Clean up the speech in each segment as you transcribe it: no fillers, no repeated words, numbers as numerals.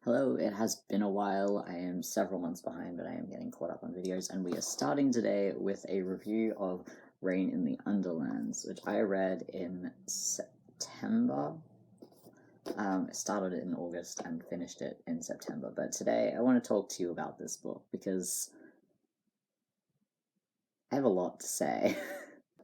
Hello, it has been a while. I am several months behind, but I am getting caught up on videos, and we are starting today with a review of Rain in the Underlands, which I read in September. I started it in August and finished it in September, but today I want to talk to you about this book because I have a lot to say.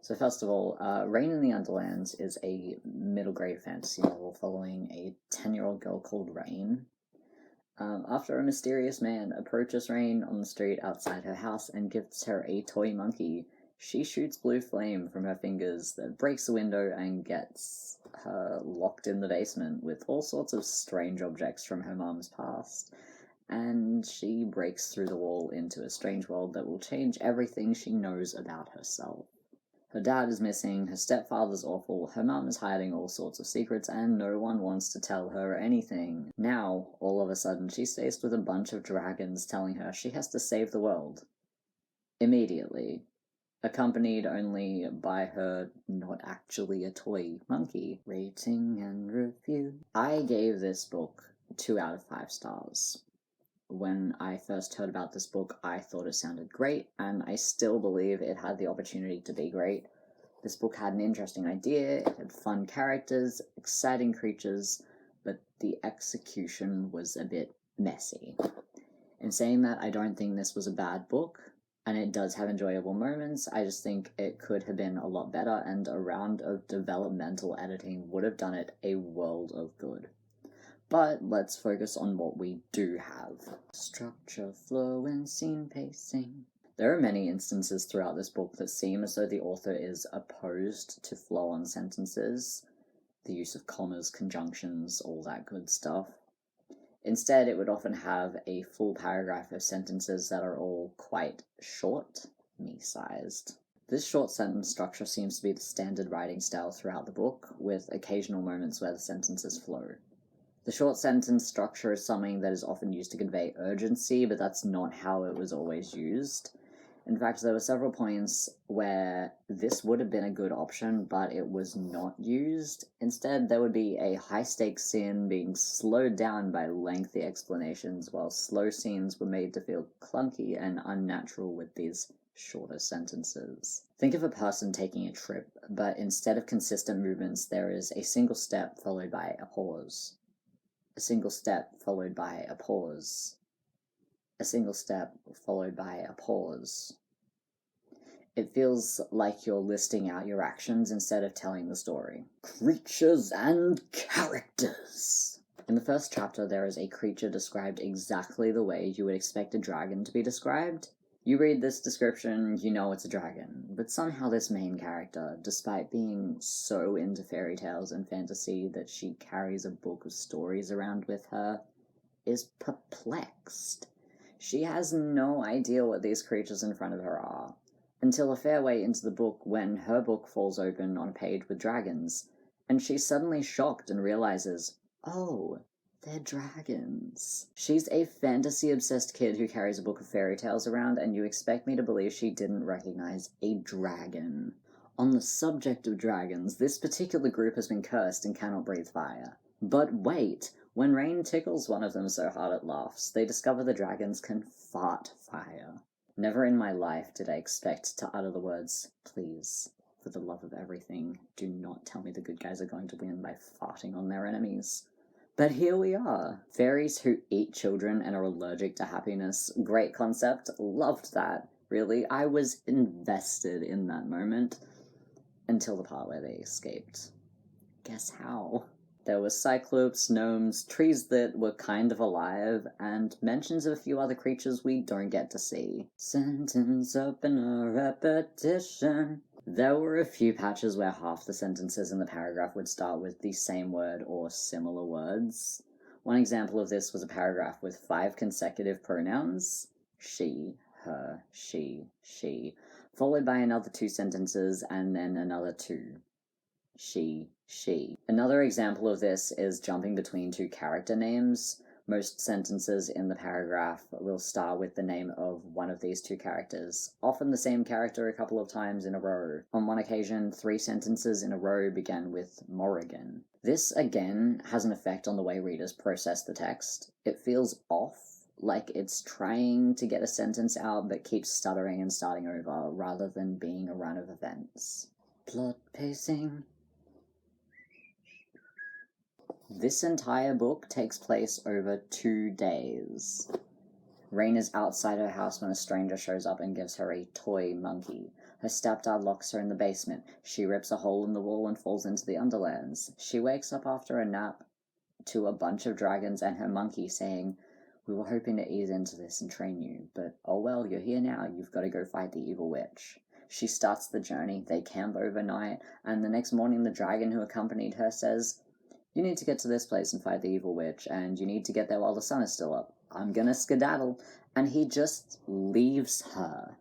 So first of all, Rain in the Underlands is a middle grade fantasy novel following a 10-year-old girl called Rain. After a mysterious man approaches Rain on the street outside her house and gifts her a toy monkey, she shoots blue flame from her fingers that breaks the window and gets her locked in the basement with all sorts of strange objects from her mom's past. And she breaks through the wall into a strange world that will change everything she knows about herself. Her dad is missing, her stepfather's awful, her mum is hiding all sorts of secrets, and no one wants to tell her anything. Now, all of a sudden, she's faced with a bunch of dragons telling her she has to save the world. Immediately. Accompanied only by her not actually a toy monkey. Rating and review. I gave this book 2 out of 5 stars. When I first heard about this book, I thought it sounded great, and I still believe it had the opportunity to be great. This book had an interesting idea, it had fun characters, exciting creatures, but the execution was a bit messy. In saying that, I don't think this was a bad book, and it does have enjoyable moments. I just think it could have been a lot better, and a round of developmental editing would have done it a world of good. But let's focus on what we do have. Structure, flow, and scene pacing. There are many instances throughout this book that seem as though the author is opposed to flow-on sentences, the use of commas, conjunctions, all that good stuff. Instead, it would often have a full paragraph of sentences that are all quite short, me-sized. This short sentence structure seems to be the standard writing style throughout the book, with occasional moments where the sentences flow. The short sentence structure is something that is often used to convey urgency, but that's not how it was always used. In fact, there were several points where this would have been a good option, but it was not used. Instead, there would be a high-stakes scene being slowed down by lengthy explanations, while slow scenes were made to feel clunky and unnatural with these shorter sentences. Think of a person taking a trip, but instead of consistent movements, there is a single step followed by a pause. A single step followed by a pause. A single step followed by a pause. It feels like you're listing out your actions instead of telling the story. Creatures and characters. In the first chapter, there is a creature described exactly the way you would expect a dragon to be described. You read this description, you know it's a dragon, but somehow this main character, despite being so into fairy tales and fantasy that she carries a book of stories around with her, is perplexed. She has no idea what these creatures in front of her are, until a fair way into the book when her book falls open on a page with dragons, and she's suddenly shocked and realizes, oh, they're dragons. She's a fantasy-obsessed kid who carries a book of fairy tales around, and you expect me to believe she didn't recognize a dragon. On the subject of dragons, this particular group has been cursed and cannot breathe fire. But wait, when Rain tickles one of them so hard it laughs, they discover the dragons can fart fire. Never in my life did I expect to utter the words, please, for the love of everything, do not tell me the good guys are going to win by farting on their enemies. But here we are. Fairies who eat children and are allergic to happiness. Great concept. Loved that. Really, I was invested in that moment. Until the part where they escaped. Guess how? There were cyclopes, gnomes, trees that were kind of alive, and mentions of a few other creatures we don't get to see. Sentence opener repetition. There were a few patches where half the sentences in the paragraph would start with the same word or similar words. One example of this was a paragraph with 5 consecutive pronouns, she, her, she, followed by another 2 sentences and then another 2. She. Another example of this is jumping between 2 character names, Most sentences in the paragraph will start with the name of one of these two characters, often the same character a couple of times in a row. On one occasion, 3 sentences in a row began with Morrigan. This, again, has an effect on the way readers process the text. It feels off, like it's trying to get a sentence out but keeps stuttering and starting over, rather than being a run of events. Plot pacing. This entire book takes place over 2 days. Rain is outside her house when a stranger shows up and gives her a toy monkey. Her stepdad locks her in the basement. She rips a hole in the wall and falls into the Underlands. She wakes up after a nap to a bunch of dragons and her monkey saying, "We were hoping to ease into this and train you, but oh well, you're here now, you've got to go fight the evil witch." She starts the journey, they camp overnight, and the next morning the dragon who accompanied her says, "You need to get to this place and fight the evil witch, and you need to get there while the sun is still up. I'm gonna skedaddle." And he just leaves her.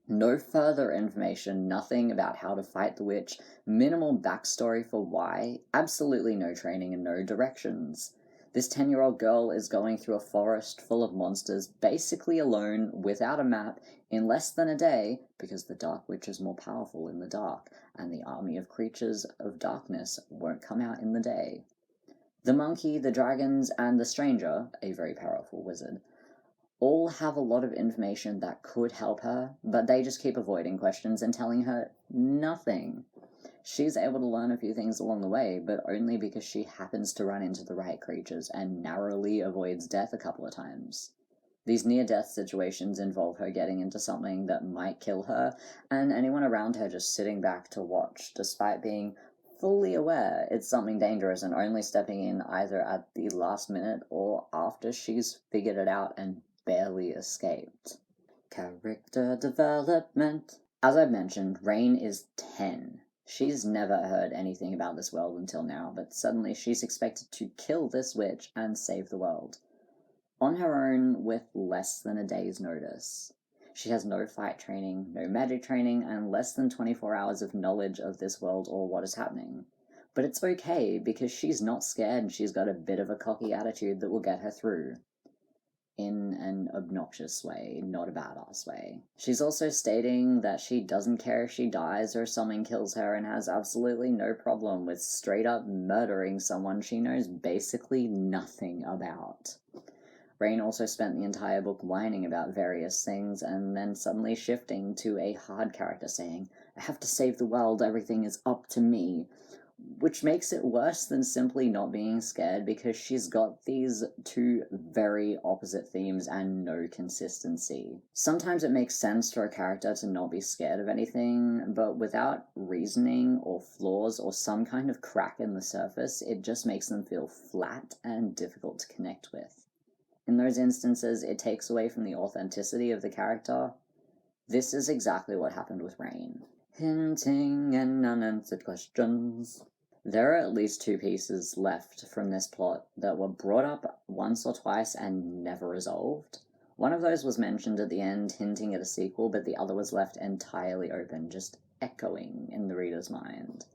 No further information, nothing about how to fight the witch, minimal backstory for why, absolutely no training and no directions. This 10-year-old girl is going through a forest full of monsters, basically alone, without a map, in less than a day, because the Dark Witch is more powerful in the dark, and the army of creatures of darkness won't come out in the day. The monkey, the dragons, and the stranger, a very powerful wizard, all have a lot of information that could help her, but they just keep avoiding questions and telling her nothing. She's able to learn a few things along the way, but only because she happens to run into the right creatures and narrowly avoids death a couple of times. These near-death situations involve her getting into something that might kill her, and anyone around her just sitting back to watch, despite being fully aware it's something dangerous and only stepping in either at the last minute or after she's figured it out and barely escaped. Character development. As I've mentioned, Rain is 10. She's never heard anything about this world until now, but suddenly she's expected to kill this witch and save the world. On her own, with less than a day's notice. She has no fight training, no magic training, and less than 24 hours of knowledge of this world or what is happening. But it's okay, because she's not scared and she's got a bit of a cocky attitude that will get her through. In an obnoxious way, not a badass way. She's also stating that she doesn't care if she dies or something kills her and has absolutely no problem with straight up murdering someone she knows basically nothing about. Rain also spent the entire book whining about various things and then suddenly shifting to a hard character saying, "I have to save the world, everything is up to me," which makes it worse than simply not being scared because she's got these 2 very opposite themes and no consistency. Sometimes it makes sense for a character to not be scared of anything, but without reasoning or flaws or some kind of crack in the surface, it just makes them feel flat and difficult to connect with. In those instances, it takes away from the authenticity of the character. This is exactly what happened with Rain. Hinting and unanswered questions. There are at least 2 pieces left from this plot that were brought up once or twice and never resolved. One of those was mentioned at the end, hinting at a sequel, but the other was left entirely open, just echoing in the reader's mind.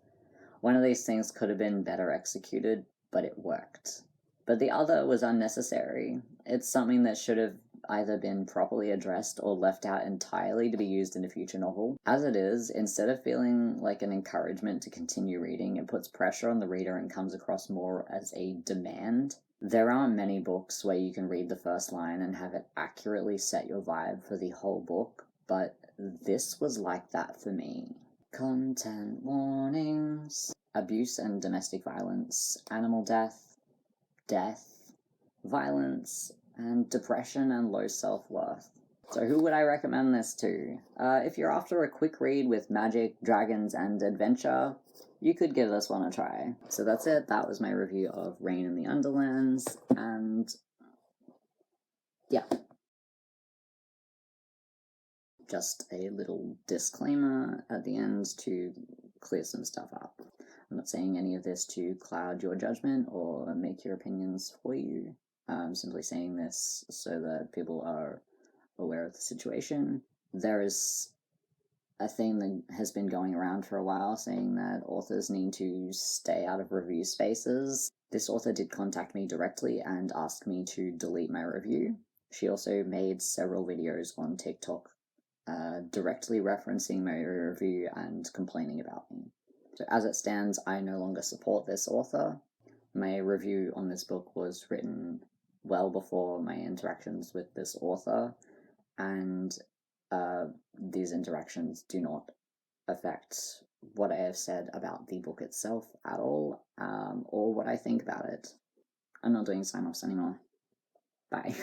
One of these things could have been better executed, but it worked. But the other was unnecessary. It's something that should have either been properly addressed or left out entirely to be used in a future novel. As it is, instead of feeling like an encouragement to continue reading, it puts pressure on the reader and comes across more as a demand. There aren't many books where you can read the first line and have it accurately set your vibe for the whole book, but this was like that for me. Content warnings. Abuse and domestic violence, animal death, violence, and depression and low self-worth. So who would I recommend this to? If you're after a quick read with magic, dragons, and adventure, you could give this one a try. So that's it. That was my review of Rain in the Underlands, and yeah. Just a little disclaimer at the end to clear some stuff up. I'm not saying any of this to cloud your judgment or make your opinions for you. I'm simply saying this so that people are aware of the situation. There is a thing that has been going around for a while saying that authors need to stay out of review spaces. This author did contact me directly and ask me to delete my review. She also made several videos on TikTok directly referencing my review and complaining about me. So as it stands, I no longer support this author. My review on this book was written well before my interactions with this author, and these interactions do not affect what I have said about the book itself at all, or what I think about it. I'm not doing sign-offs anymore. Bye.